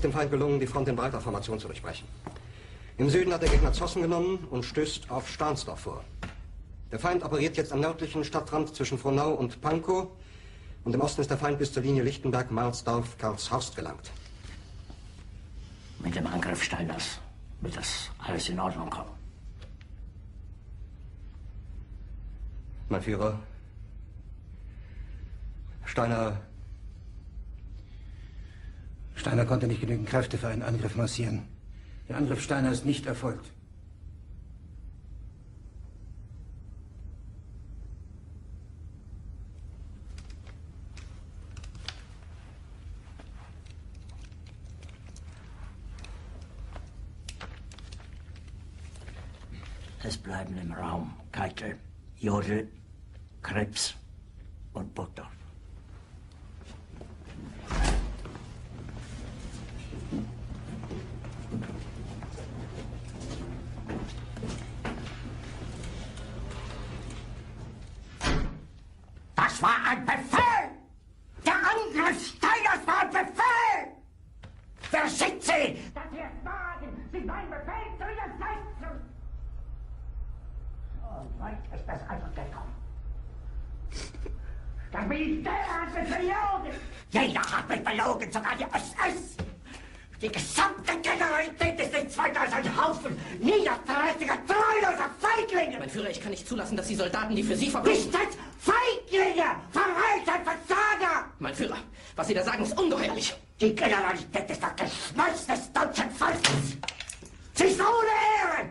Dem Feind gelungen, die Front in breiter Formation zu durchbrechen. Im Süden hat der Gegner Zossen genommen und stößt auf Stahnsdorf vor. Der Feind operiert jetzt am nördlichen Stadtrand zwischen Frohnau und Pankow und im Osten ist der Feind bis zur Linie Lichtenberg-Marsdorf-Karlshorst gelangt. Mit dem Angriff Steiners wird das alles in Ordnung kommen. Mein Führer, Steiner konnte nicht genügend Kräfte für einen Angriff massieren. Der Angriff Steiner ist nicht erfolgt. Es bleiben im Raum Keitel, Jodl, Krebs und Burgdorf. Das war ein Befehl! Der Angriff Steiners war ein Befehl! Wer schickt Sie? Dass Sie es wagen, Sie mein Befehl zu widersetzen! So weit ist das also gekommen. Das Militär hat mich belogen! Jeder hat mich belogen, sogar die SS! Die gesamte Generalität ist nichts weiter als ein Haufen niederträchtiger, treuloser Feiglinge! Mein Führer, ich kann nicht zulassen, dass die Soldaten, die für Sie verbringen... Nicht als Feiglinge! Verreiter, Versager! Mein Führer, was Sie da sagen, ist ungeheuerlich. Die Generalität ist das Geschmolz des deutschen Volkes! Sie ist ohne Ehre!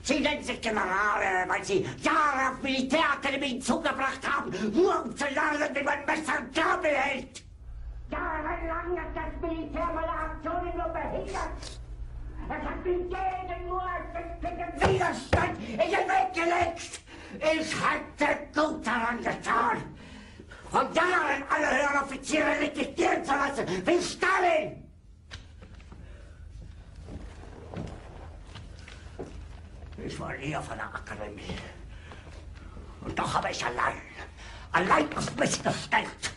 Sie nennen sich Generale, weil Sie Jahre auf Militärakademien zugebracht haben, nur um zu lernen, wie man Messer und Gabel hält! Jahrelang hat das Militär meine Aktionen nur behindert. Es hat mich jeden nur als Widerstand in den Weg gelegt. Ich hätte gut daran getan, von Jahren alle höheren Offiziere liquidieren zu lassen, wie Stalin. Ich war nie auf einer Akademie. Und doch habe ich allein auf mich gestellt,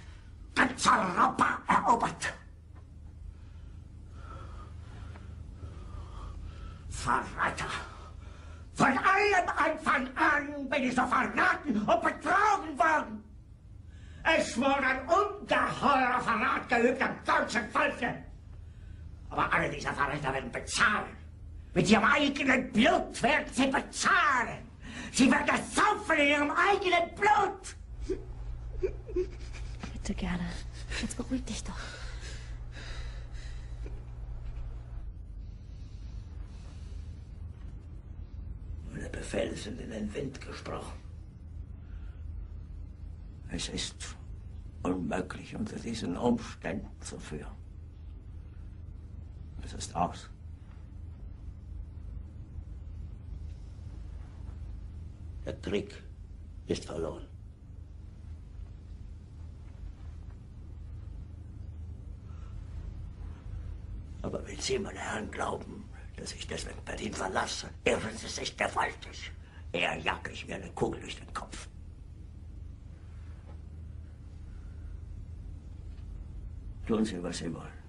ganz Europa erobert. Verräter! Von allem Anfang an bin ich so verraten und betrogen worden. Es wurde ein ungeheurer Verrat geübt am deutschen Volke. Aber alle diese Verräter werden bezahlen. Mit ihrem eigenen Blut werden sie bezahlen. Sie werden es saufen in ihrem eigenen Blut. Bitte gerne. Jetzt beruhig dich doch. Meine Befehle sind in den Wind gesprochen. Es ist unmöglich, unter diesen Umständen zu führen. Es ist aus. Der Krieg ist verloren. Aber wenn Sie, meine Herren, glauben, dass ich deswegen Berlin verlasse, irren Sie sich gewaltig. Eher jag ich mir eine Kugel durch den Kopf. Tun Sie, was Sie wollen.